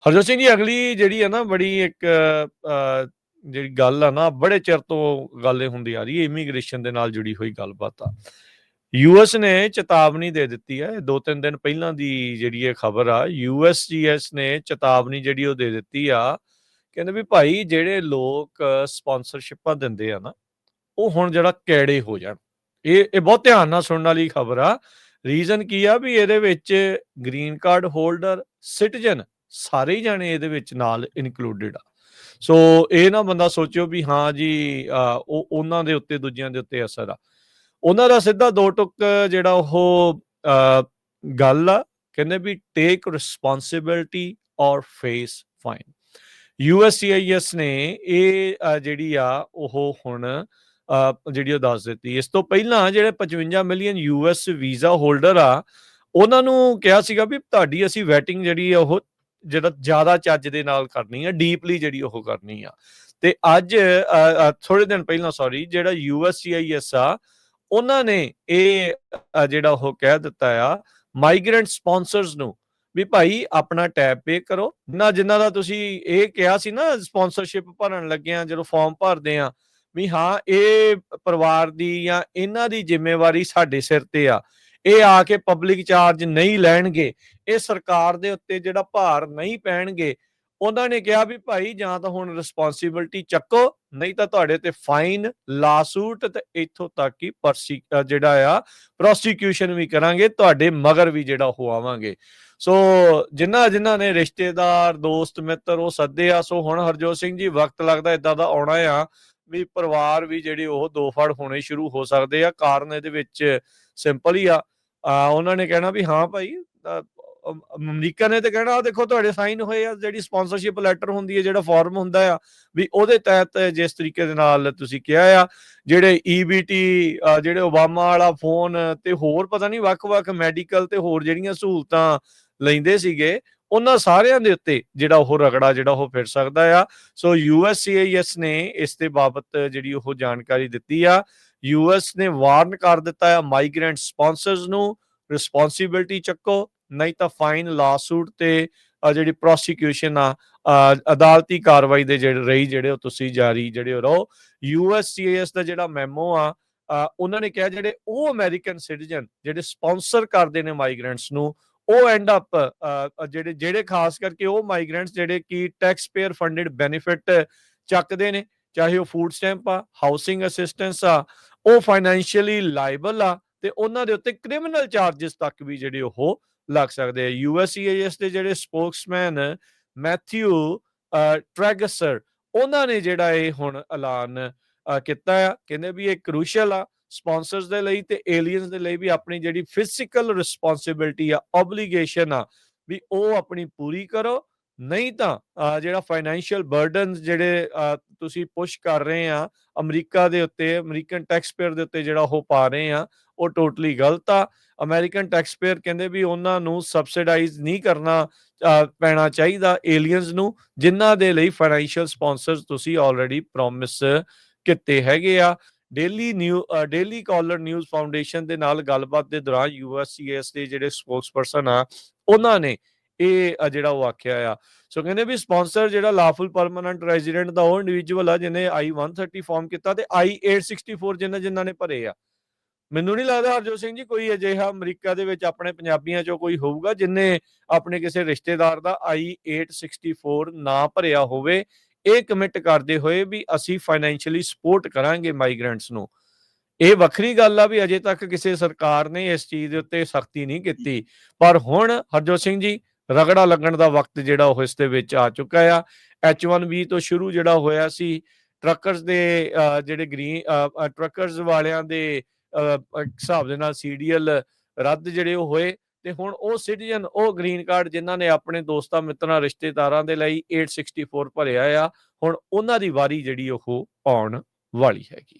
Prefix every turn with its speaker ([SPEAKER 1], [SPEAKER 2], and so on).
[SPEAKER 1] ਹਰਜੋਤ ਸਿੰਘ ਜੀ, ਅਗਲੀ ਜਿਹੜੀ ਹੈ ਨਾ ਬੜੀ ਇੱਕ ਜਿਹੜੀ ਗੱਲ ਆ ਨਾ, ਬੜੇ ਚਿਰ ਤੋਂ ਗੱਲ ਇਹ ਹੁੰਦੀ ਆ ਰਹੀ ਹੈ, ਇਮੀਗ੍ਰੇਸ਼ਨ ਦੇ ਨਾਲ ਜੁੜੀ ਹੋਈ ਗੱਲਬਾਤ ਆ। ਯੂਐਸ ਨੇ ਚੇਤਾਵਨੀ ਦੇ ਦਿੱਤੀ ਹੈ, 2-3 ਦਿਨ ਪਹਿਲਾਂ ਦੀ ਜਿਹੜੀ ਇਹ ਖਬਰ ਆ। ਯੂਐਸਜੀਐਸ ਨੇ ਚੇਤਾਵਨੀ ਜਿਹੜੀ ਉਹ ਦੇ ਦਿੱਤੀ ਆ। ਕਹਿੰਦੇ ਵੀ ਭਾਈ, ਜਿਹੜੇ ਲੋਕ ਸਪਾਂਸਰਸ਼ਿਪਾਂ ਦਿੰਦੇ ਆ ਨਾ, ਉਹ ਹੁਣ ਜਿਹੜਾ ਕੈੜੇ ਹੋ ਜਾਣ। ਇਹ ਬਹੁਤ ਧਿਆਨ ਨਾਲ ਸੁਣਨ ਵਾਲੀ ਖਬਰ ਆ। ਰੀਜ਼ਨ ਕੀ ਆ ਵੀ ਇਹਦੇ ਵਿੱਚ ਗ੍ਰੀਨ ਕਾਰਡ ਹੋਲਡਰ, ਸਿਟੀਜ਼ਨ ਸਾਰੇ ਹੀ ਜਾਣੇ ਇਹਦੇ ਵਿੱਚ ਨਾਲ ਇਨਕਲੂਡਿਡ ਆ। ਸੋ ਇਹ ਨਾ ਬੰਦਾ ਸੋਚਿਓ ਵੀ ਹਾਂ ਜੀ, ਉਹ ਉਹਨਾਂ ਦੇ ਉੱਤੇ, ਦੂਜਿਆਂ ਦੇ ਉੱਤੇ ਅਸਰ ਆ। ਉਹਨਾਂ ਦਾ ਸਿੱਧਾ ਦੋ ਟੁਕ ਜਿਹੜਾ ਉਹ ਗੱਲ ਆ, ਕਹਿੰਦੇ ਵੀ ਟੇਕ ਰਿਸਪੌਂਸਿਬਿਲਿਟੀ ਔਰ ਫੇਸ ਫਾਈਨ। ਯੂਐਸਸੀਆਈਐਸ ਨੇ ਇਹ ਜਿਹੜੀ ਆ ਉਹ ਹੁਣ ਜਿਹੜੀ ਉਹ ਦੱਸ ਦਿੱਤੀ। ਇਸ ਤੋਂ ਪਹਿਲਾਂ ਜਿਹੜੇ 55 ਮਿਲੀਅਨ ਯੂਐਸ ਵੀਜ਼ਾ ਹੋਲਡਰ ਆ, ਉਹਨਾਂ ਨੂੰ ਕਿਹਾ ਸੀਗਾ ਵੀ ਤੁਹਾਡੀ ਅਸੀਂ ਵੈਟਿੰਗ ਜਿਹੜੀ ਆ ਉਹ ਜਿਹੜਾ ਜ਼ਿਆਦਾ ਚੱਜ ਦੇ ਨਾਲ ਕਰਨੀ ਆ, ਡੀਪਲੀ ਜਿਹੜੀ ਉਹ ਕਰਨੀ ਆ। ਤੇ ਅੱਜ ਥੋੜੇ ਦਿਨ ਪਹਿਲਾਂ ਜਿਹੜਾ ਯੂਐਸਸੀਆਈਐਸ ਆ, ਉਹਨਾਂ ਨੇ ਇਹ ਜਿਹੜਾ ਉਹ ਕਹਿ ਦਿੱਤਾ ਆ ਮਾਈਗ੍ਰੈਂਟ ਸਪਾਂਸਰਸ ਨੂੰ ਵੀ ਭਾਈ ਆਪਣਾ ਟੈਬ ਪੇ ਕਰੋ। ਜਿਨ੍ਹਾਂ ਦਾ ਤੁਸੀਂ ਇਹ ਕਿਹਾ ਸੀ ਨਾ ਸਪਾਂਸਰਸ਼ਿਪ ਭਰਨ ਲੱਗਿਆ ਜਦੋਂ ਫਾਰਮ ਭਰਦੇ ਆ, ਵੀ ਹਾਂ ਇਹ ਪਰਿਵਾਰ ਦੀ ਜਾਂ ਇਹਨਾਂ ਦੀ ਜ਼ਿੰਮੇਵਾਰੀ ਸਾਡੇ ਸਿਰ ਤੇ ਆ, ਇਹ ਆ ਕੇ ਪਬਲਿਕ ਚਾਰਜ ਨਹੀਂ ਲੈਣਗੇ, ਇਹ ਸਰਕਾਰ ਦੇ ਉੱਤੇ ਜਿਹੜਾ ਭਾਰ ਨਹੀਂ ਪੈਣਗੇ। ਉਹਨਾਂ ਨੇ ਕਿਹਾ ਵੀ ਭਾਈ ਜਾਂ ਤਾਂ ਹੁਣ ਰਿਸਪੌਂਸਿਬਿਲਟੀ ਚੱਕੋ, ਨਹੀਂ ਤਾਂ ਤੁਹਾਡੇ ਤੇ ਫਾਈਨ, ਲਾਸੂਟ ਤੇ ਇੱਥੋਂ ਤੱਕ ਕਿ ਜਿਹੜਾ ਆ ਪ੍ਰੋਸੀਕਿਊਸ਼ਨ ਵੀ ਕਰਾਂਗੇ, ਤੁਹਾਡੇ ਮਗਰ ਵੀ ਜਿਹੜਾ ਉਹ ਆਵਾਂਗੇ। ਸੋ ਜਿਨ੍ਹਾਂ ਨੇ ਰਿਸ਼ਤੇਦਾਰ, ਦੋਸਤ ਮਿੱਤਰ ਉਹ ਸੱਦੇ ਆ, ਸੋ ਹੁਣ ਹਰਜੋਤ ਸਿੰਘ ਜੀ ਵਕਤ ਲੱਗਦਾ ਏਦਾਂ ਦਾ ਆਉਣਾ ਆ ਵੀ ਪਰਿਵਾਰ ਵੀ ਜਿਹੜੇ ਉਹ ਦੋ ਫੜ ਹੋਣੇ ਸ਼ੁਰੂ ਹੋ ਸਕਦੇ ਆ। ਕਾਰਨ ਇਹਦੇ ਵਿੱਚ ਸਿੰਪਲ ਹੀ ਆ। ਉਹਨਾਂ ਨੇ ਕਹਿਣਾ ਵੀ ਹਾਂ ਭਾਈ, ਅਮਰੀਕਾ ਨੇ ਤੇ ਕਹਿਣਾ ਆ ਦੇਖੋ ਤੁਹਾਡੇ ਸਾਈਨ ਹੋਏ ਆ, ਜਿਹੜੀ ਸਪਾਂਸਰਸ਼ਿਪ ਲੈਟਰ ਹੁੰਦੀ ਹੈ, ਜਿਹੜਾ ਫਾਰਮ ਹੁੰਦਾ ਆ, ਵੀ ਉਹਦੇ ਤਹਿਤ ਜਿਸ ਤਰੀਕੇ ਦੇ ਨਾਲ ਤੁਸੀਂ ਕਿਹਾ ਆ, ਜਿਹੜੇ ਈਬੀਟੀ, ਜਿਹੜੇ ਓਬਾਮਾ ਵਾਲਾ ਫੋਨ ਤੇ ਹੋਰ ਪਤਾ ਨਹੀਂ ਵੱਖ-ਵੱਖ ਮੈਡੀਕਲ ਤੇ ਹੋਰ ਜਿਹੜੀਆਂ ਸਹੂਲਤਾਂ ਲੈਂਦੇ ਸੀਗੇ, ਉਹਨਾਂ ਸਾਰਿਆਂ ਦੇ ਉੱਤੇ ਜਿਹੜਾ ਉਹ ਰਗੜਾ ਜਿਹੜਾ ਉਹ ਫਿਰ ਸਕਦਾ ਆ। ਸੋ ਯੂਐਸਸੀਆਈਐਸ ਨੇ ਇਸ ਦੇ ਬਾਬਤ ਜਿਹੜੀ ਉਹ ਜਾਣਕਾਰੀ ਦਿੱਤੀ ਆ। ਯੂਐਸ ਨੇ ਵਾਰਨ ਕਰ ਦਿੱਤਾ ਆ ਮਾਈਗ੍ਰੈਂਟ ਸਪਾਂਸਰਸ ਨੂੰ, ਰਿਸਪੌਂਸਿਬਿਲਟੀ ਚੱਕੋ, ਨਹੀਂ ਤਾਂ ਫਾਈਨ, ਲਾਸੂਟ ਤੇ ਜਿਹੜੀ ਪ੍ਰੋਸੀਕਿਊਸ਼ਨ ਆ, ਅਦਾਲਤੀ ਕਾਰਵਾਈ ਦੇ ਜਿਹੜੇ ਉਹ ਤੁਸੀਂ ਜਾਰੀ ਜਿਹੜੇ ਹੋ ਰਹੋ। ਯੂਐਸਸੀਆਈਐਸ ਦਾ ਜਿਹੜਾ ਮੈਮੋ ਆ, ਉਹਨਾਂ ਨੇ ਕਿਹਾ ਜਿਹੜੇ ਉਹ ਅਮਰੀਕਨ ਸਿਟੀਜ਼ਨ ਜਿਹੜੇ ਸਪਾਂਸਰ ਕਰਦੇ ਨੇ ਮਾਈਗ੍ਰੈਂਟਸ ਨੂੰ, ਉਹ ਐਂਡ ਅਪ ਜਿਹੜੇ ਖਾਸ ਕਰਕੇ ਉਹ ਮਾਈਗ੍ਰੈਂਟਸ ਜਿਹੜੇ ਕਿ ਟੈਕਸ ਪੇਅਰ ਫੰਡਡ ਬੈਨੀਫਿਟ ਚੱਕਦੇ ਨੇ, ਚਾਹੇ ਉਹ ਫੂਡ ਸਟੈਂਪ ਆ, ਹਾਊਸਿੰਗ ਅਸਿਸਟੈਂਸ ਆ, ਉਹ ਫਾਈਨੈਂਸ਼ੀਅਲੀ ਲਾਇਬਲ ਆ ਤੇ ਉਹਨਾਂ ਦੇ ਉੱਤੇ ਕ੍ਰਿਮੀਨਲ ਚਾਰजेस ਤੱਕ ਵੀ ਜਿਹੜੇ ਉਹ ਲੱਗ ਸਕਦੇ ਆ। ਯੂਐਸਸੀਆਈਐਸ ਦੇ ਜਿਹੜੇ ਸਪੋਕਸਮੈਨ ਮੈਥਿਊ ਟ੍ਰੈਗਸਰ, ਉਹਨਾਂ ਨੇ ਜਿਹੜਾ ਇਹ ਹੁਣ ਐਲਾਨ ਕੀਤਾ ਆ। ਕਹਿੰਦੇ ਵੀ ਇਹ ਕ੍ਰੂਸ਼ਲ ਆ ਸਪਾਂਸਰਸ ਦੇ ਲਈ ਤੇ ਏਲੀਅਨਸ ਦੇ ਲਈ ਵੀ, ਆਪਣੀ ਜਿਹੜੀ ਫਿਜ਼ੀਕਲ ਰਿਸਪੌਂਸਿਬਿਲਟੀ ਆ, ਓਬਲੀਗੇਸ਼ਨ ਆ, ਵੀ ਉਹ ਆਪਣੀ ਪੂਰੀ ਕਰੋ, ਨਹੀਂ ਤਾਂ ਜਿਹੜਾ ਫਾਈਨੈਂਸ਼ੀਅਲ ਬਰਡਨ ਜਿਹੜੇ ਤੁਸੀਂ ਪੁਸ਼ ਕਰ ਰਹੇ ਆ ਅਮਰੀਕਾ ਦੇ ਉੱਤੇ, ਅਮਰੀਕਨ ਟੈਕਸ ਪੇਅਰ ਦੇ ਉੱਤੇ ਜਿਹੜਾ ਉਹ ਪਾ ਰਹੇ ਆ, ਉਹ ਟੋਟਲੀ ਗਲਤ ਆ। ਅਮਰੀਕਨ ਟੈਕਸ ਪੇਅਰ ਕਹਿੰਦੇ ਵੀ ਉਹਨਾਂ ਨੂੰ ਸਬਸਿਡਾਈਜ਼ ਨਹੀਂ ਕਰਨਾ ਪੈਣਾ ਚਾਹੀਦਾ ਏਲੀਅਨਸ ਨੂੰ, ਜਿਨ੍ਹਾਂ ਦੇ ਲਈ ਫਾਈਨੈਂਸ਼ੀਅਲ ਸਪਾਂਸਰਸ ਤੁਸੀਂ ਆਲਰੇਡੀ ਪ੍ਰੋਮਿਸ ਕੀਤੇ ਹੈਗੇ ਆ। ਡੇਲੀ ਕਾਲਰ ਨਿਊਜ਼ ਫਾਊਂਡੇਸ਼ਨ ਦੇ ਨਾਲ ਗੱਲਬਾਤ ਦੇ ਦੌਰਾਨ ਯੂਐਸਸੀਐਸ ਦੇ ਜਿਹੜੇ ਸਪੋਕਸਪਰਸਨ ਆ, ਉਹਨਾਂ ਨੇ ਇਹ ਜਿਹੜਾ ਉਹ ਆਖਿਆ ਆ। ਸੋ ਕਹਿੰਦੇ ਵੀ ਸਪਾਂਸਰ ਜਿਹੜਾ ਲਾਫੁਲ ਪਰਮਾਨੈਂਟ ਰੈਜ਼ੀਡੈਂਟ ਦਾ ਉਹ ਇੰਡੀਵਿਜੂਅਲ ਆ ਜਿਹਨੇ I-130 ਫਾਰਮ ਕੀਤਾ ਤੇ I-864 ਜਿਨ੍ਹਾਂ ਨੇ ਭਰੇ ਆ। ਮੈਨੂੰ ਨਹੀਂ ਲੱਗਦਾ ਹਰਜੋਤ ਸਿੰਘ ਜੀ ਕੋਈ ਅਜਿਹਾ ਅਮਰੀਕਾ ਦੇ ਵਿੱਚ ਆਪਣੇ ਪੰਜਾਬੀਆਂ ਚੋਂ ਕੋਈ ਹੋਊਗਾ ਜਿਹਨੇ ਆਪਣੇ ਕਿਸੇ ਰਿਸ਼ਤੇਦਾਰ ਦਾ I-864 ਨਾ ਭਰਿਆ ਹੋਵੇ, ਇਹ ਕਮਿਟ ਕਰਦੇ ਹੋਏ ਵੀ ਅਸੀਂ ਫਾਈਨੈਂਸ਼ੀਅਲੀ ਸਪੋਰਟ ਕਰਾਂਗੇ ਮਾਈਗ੍ਰੈਂਟਸ ਨੂੰ। ਇਹ ਵੱਖਰੀ ਗੱਲ ਆ ਵੀ ਅਜੇ ਤੱਕ ਕਿਸੇ ਸਰਕਾਰ ਨੇ ਇਸ ਚੀਜ਼ ਦੇ ਉੱਤੇ ਸਖਤੀ ਨਹੀਂ ਕੀਤੀ, ਪਰ ਹੁਣ ਹਰਜੋਤ ਸਿੰਘ ਜੀ ਰਗੜਾ ਲੱਗਣ ਦਾ ਵਕਤ ਜਿਹੜਾ ਉਹ ਇਸ ਦੇ ਵਿੱਚ ਆ ਚੁੱਕਾ ਆ। H-1B ਤੋਂ ਸ਼ੁਰੂ ਜਿਹੜਾ ਹੋਇਆ ਸੀ, ਟਰੱਕਰਸ ਦੇ ਜਿਹੜੇ ਟਰੱਕਰਸ ਵਾਲਿਆਂ ਦੇ ਹਿਸਾਬ ਦੇ ਨਾਲ CDL ਰੱਦ ਜਿਹੜੇ ਉਹ ਹੋਏ, ਤੇ ਹੁਣ ਉਹ ਸਿਟੀਜ਼ਨ, ਉਹ ਗ੍ਰੀਨ ਕਾਰਡ ਜਿਨ੍ਹਾਂ ਨੇ ਆਪਣੇ ਦੋਸਤਾਂ ਮਿੱਤਰਾਂ ਰਿਸ਼ਤੇਦਾਰਾਂ ਦੇ ਲਈ 864 ਭਰਿਆ ਆ, ਹੁਣ ਉਹਨਾਂ ਦੀ ਵਾਰੀ ਜਿਹੜੀ ਉਹ ਆਉਣ ਵਾਲੀ ਹੈਗੀ।